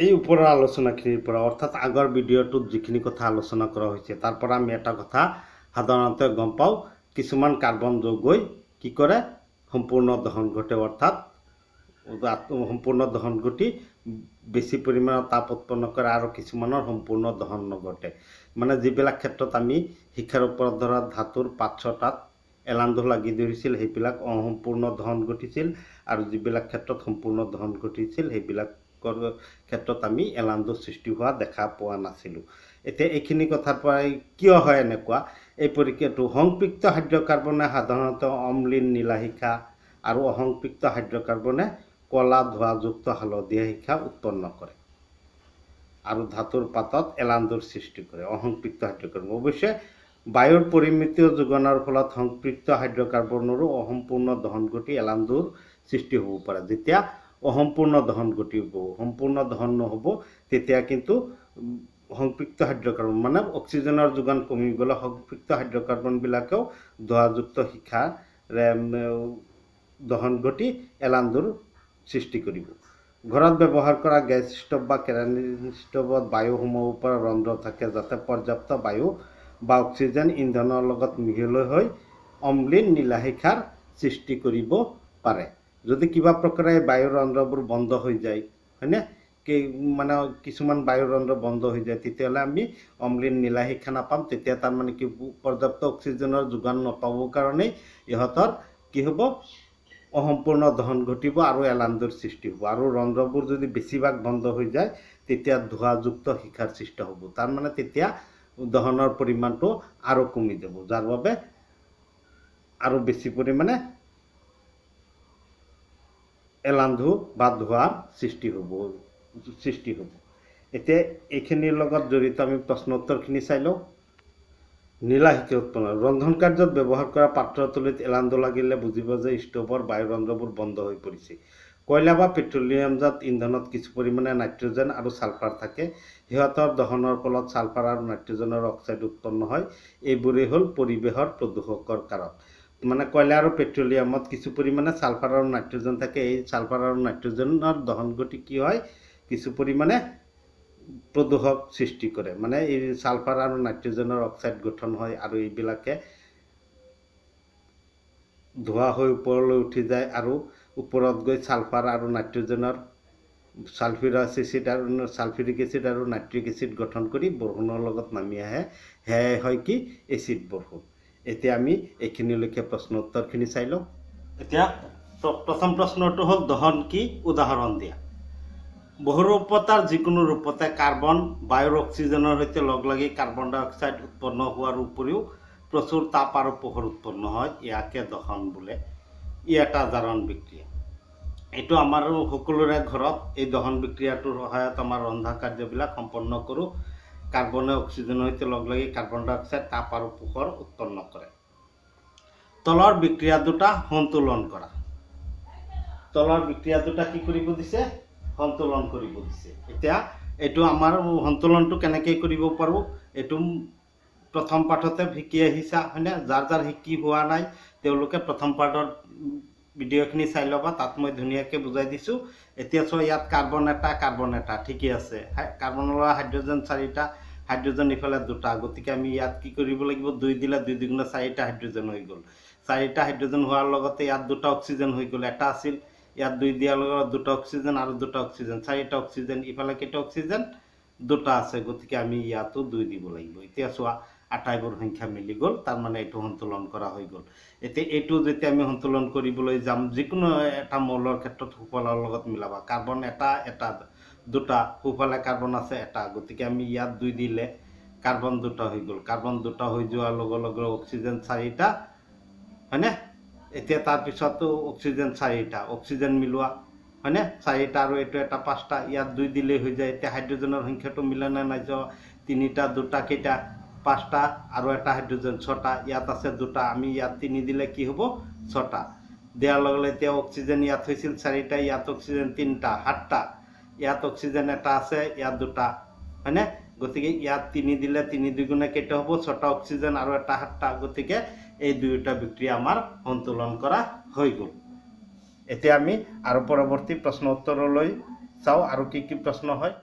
এই ওপৰৰ আলোচনাখিনিৰ পৰা অৰ্থাৎ আগৰ ভিডিঅ'টোত যিখিনি কথা আলোচনা কৰা হৈছে তাৰ পৰা আমি এটা কথা সাধাৰণতে গম পাওঁ, কিছুমান কাৰ্বন যৌগই কি কৰে সম্পূৰ্ণ দহন ঘটে, অৰ্থাৎ সম্পূৰ্ণ দহন ঘটি বেছি পৰিমাণৰ তাপ উৎপন্ন কৰে আৰু কিছুমানৰ সম্পূৰ্ণ দহন নঘটে। মানে যিবিলাক ক্ষেত্ৰত আমি শিক্ষাৰ ওপৰত ধৰা ধাতুৰ 5-6টাত এলান্ধু লাগি ধৰিছিল সেইবিলাক অসম্পূৰ্ণ দহন ঘটিছিল, আৰু যিবিলাক ক্ষেত্ৰত সম্পূৰ্ণ দহন ঘটিছিল সেইবিলাক ক্ষেত্ৰত আমি এলান্ধু সৃষ্টি হোৱা দেখা পোৱা নাছিলোঁ। এতিয়া এইখিনি কথাৰ পৰাই কিয় হয় এনেকুৱা, এই প্ৰক্ৰিয়াটো সংপৃক্ত হাইড্ৰকাৰ্বনে সাধাৰণতে অম্লীন নীলা শিখা আৰু অসংপৃক্ত হাইড্ৰকাৰ্বনে কলা ধোঁৱাযুক্ত হালধীয়া শিখা উৎপন্ন কৰে আৰু ধাতুৰ পাতত এলান্ধুৰ সৃষ্টি কৰে অসংপৃক্ত হাইড্ৰকাৰ্বন। অৱশ্যে বায়ুৰ পৰিমিতীয় যোগানৰ ফলত সংপৃক্ত হাইড্ৰকাৰ্বনৰো অসম্পূৰ্ণ দহন ঘটি এলান্ধুৰ সৃষ্টি হ'ব পাৰে। যেতিয়া অসম্পূৰ্ণ দহন ঘটিব, সম্পূৰ্ণ দহন নহ'ব, তেতিয়া কিন্তু সংপৃক্ত হাইড্ৰকাৰ্বন মানে অক্সিজেনৰ যোগান কমি গ'লে সংপৃক্ত হাইড্ৰকাৰ্বনবিলাকেও ধোঁৱাযুক্ত শিখাৰে দহন ঘটি এলান্ধুৰ সৃষ্টি কৰিব। ঘৰত ব্যৱহাৰ কৰা গেছ ষ্টভ বা কেৰাচিন ষ্টভত বায়ু সোমাব পৰা ৰন্ধ্ৰ থাকে যাতে পৰ্যাপ্ত বায়ু বা অক্সিজেন ইন্ধনৰ লগত মিহলি হৈ অম্লীন নীলা শিখাৰ সৃষ্টি কৰিব পাৰে। যদি কিবা প্ৰকাৰে বায়ুৰ ৰন্ধ্ৰবোৰ বন্ধ হৈ যায়, হয়নে, মানে কিছুমান বায়ুৰ ৰন্ধ্ৰ বন্ধ হৈ যায়, তেতিয়াহ'লে আমি অম্লীন নীলা শিখা নাপাম। তেতিয়া তাৰমানে কি পৰ্যাপ্ত অক্সিজেনৰ যোগান নাপাবৰ কাৰণেই ইহঁতৰ কি হ'ব, অসম্পূৰ্ণ দহন ঘটিব আৰু এলান্ধুৰ সৃষ্টি হ'ব। আৰু ৰন্ধ্ৰবোৰ যদি বেছিভাগ বন্ধ হৈ যায় তেতিয়া ধোঁৱাযুক্ত শিখাৰ সৃষ্টি হ'ব। তাৰমানে তেতিয়া দহনৰ পৰিমাণটো আৰু কমি যাব, যাৰ বাবে আৰু বেছি পৰিমাণে এলান্ধু বা ধোঁৱাৰ সৃষ্টি হ'ব। এতিয়া এইখিনিৰ লগত জড়িত আমি প্ৰশ্ন উত্তৰখিনি চাই লওঁ। নীলা শিখা উৎপন্ন। ৰন্ধন কাৰ্যত ব্যৱহাৰ কৰা পাত্ৰৰ তুলিত এলান্ধু লাগিলে বুজিব যে ষ্ট'ভৰ বায়ুৰ ৰন্ধ্ৰবোৰ বন্ধ হৈ পৰিছে। কয়লা বা পেট্ৰলিয়ামজাত ইন্ধনত কিছু পৰিমাণে নাইট্ৰজেন আৰু ছালফাৰ থাকে। সিহঁতৰ দহনৰ ফলত ছালফাৰ আৰু নাইট্ৰজেনৰ অক্সাইড উৎপন্ন হয়। এইবোৰেই হ'ল পৰিৱেশৰ প্ৰদূষকৰ কাৰক। মানে কয়লা আৰু পেট্ৰলিয়ামত কিছু পৰিমাণে ছালফাৰ আৰু নাইট্ৰজেন থাকে। এই ছালফাৰ আৰু নাইট্ৰজেনৰ দহন ঘটি কি হয়, কিছু পৰিমাণে প্ৰদূষক সৃষ্টি কৰে। মানে এই ছালফাৰ আৰু নাইট্ৰজেনৰ অক্সাইড গঠন হয় আৰু এইবিলাকে ধোঁৱা হৈ ওপৰলৈ উঠি যায় আৰু ওপৰত গৈ ছালফাৰ আৰু নাইট্ৰজেনৰ ছালফিউৰিক এচিড আৰু নাইট্ৰিক এচিড গঠন কৰি বৰষুণৰ লগত নামি আহে। সেয়াই হয় কি, এচিড বৰষুণ। এতিয়া আমি এইখিনিলৈকে প্ৰশ্ন উত্তৰখিনি চাই লওঁ। এতিয়া প্ৰথম প্ৰশ্নটো হ'ল দহন কি, উদাহৰণ দিয়া। বহুৰূপতাৰ যিকোনো ৰূপতে কাৰ্বন বায়ুৰ অক্সিজেনৰ সৈতে লগ লাগি কাৰ্বন ডাই অক্সাইড উৎপন্ন হোৱাৰ উপৰিও প্ৰচুৰ তাপ আৰু পোহৰ উৎপন্ন হয়, ইয়াকে দহন বোলে। ই এটা জাৰণ বিক্ৰিয়া। এইটো আমাৰ সকলোৰে ঘৰত এই দহন বিক্ৰিয়াটোৰ সহায়ত আমাৰ ৰন্ধা কাৰ্যবিলাক সম্পন্ন কৰোঁ। কাৰ্বনে অক্সিজেনৰ সৈতে লগ লাগি কাৰ্বন ডাই অক্সাইড তাপ আৰু পোহৰ উৎপন্ন কৰে। তলৰ বিক্ৰিয়া দুটা সন্তুলন কৰা। তলৰ বিক্ৰিয়া দুটা কি কৰিব দিছে, সন্তুলন কৰিব দিছে। এতিয়া এইটো আমাৰ সন্তুলনটো কেনেকৈ কৰিব পাৰোঁ, এইটো প্ৰথম পাঠতে শিকি আহিছা, হয়নে? যাৰ শিকি হোৱা নাই তেওঁলোকে প্ৰথম পাঠৰ ভিডিঅ'খিনি চাই ল'বা, তাত মই ধুনীয়াকৈ বুজাই দিছোঁ। এতিয়া চোৱা, ইয়াত কাৰ্বন এটা ঠিকেই আছে। কাৰ্বনৰ হাইড্ৰজেন 4টা, হাইড্ৰজেন ইফালে 2টা, গতিকে আমি ইয়াত কি কৰিব লাগিব, 2 দিলে 2 দুগুণে 4টা হাইড্ৰজেন হৈ গ'ল। 4টা হাইড্ৰজেন হোৱাৰ লগতে ইয়াত 2টা অক্সিজেন হৈ গ'ল। এটা আছিল, ইয়াত 2 দিয়াৰ লগত 2টা অক্সিজেন আৰু 2টা অক্সিজেন, 4টা অক্সিজেন। ইফালে কেইটা অক্সিজেন, 2টা আছে, গতিকে আমি ইয়াতো 2 দিব লাগিব। এতিয়া চোৱা, আটাইবোৰ সংখ্যা মিলি গ'ল, তাৰমানে এইটো সন্তুলন কৰা হৈ গ'ল। এতিয়া এইটো যেতিয়া আমি সন্তুলন কৰিবলৈ যাম, যিকোনো এটা মৌলৰ ক্ষেত্ৰত সোঁফালৰ লগত মিলাবা। কাৰ্বন এটা 2টা, সোঁফালে কাৰ্বন আছে 1টা, গতিকে আমি ইয়াত 2 দিলে কাৰ্বন 2টা হৈ গ'ল। কাৰ্বন 2টা হৈ যোৱাৰ লগে লগে অক্সিজেন 4টা, হয়নে? এতিয়া তাৰপিছতো অক্সিজেন 4টা, অক্সিজেন মিলোৱা, হয়নে? 4টা আৰু এইটো এটা 5টা, ইয়াত 2 দিলেই হৈ যায়। এতিয়া হাইড্ৰজেনৰ সংখ্যাটো মিলে নে নাই, 3টা 2টা কেইটা, 5টা আৰু এটা হাইড্ৰজেন 6টা, ইয়াত আছে 2টা, আমি ইয়াত 3 দিলে কি হ'ব, 6টা দিয়াৰ লগে লগে এতিয়া অক্সিজেন ইয়াত হৈছিল 4টা, ইয়াত অক্সিজেন 3টা, 7টা, ইয়াত অক্সিজেন এটা আছে, ইয়াত 2টা, হয়নে? গতিকে ইয়াত 3 দিলে 3 দুগুণে কেইটা হ'ব, 6টা অক্সিজেন আৰু এটা 7টা, গতিকে এই দুয়োটা বিক্ৰিয়া আমাৰ সন্তুলন কৰা হৈ গ'ল। এতিয়া আমি আৰু পৰৱৰ্তী প্ৰশ্ন উত্তৰলৈ চাওঁ, আৰু কি কি প্ৰশ্ন হয়।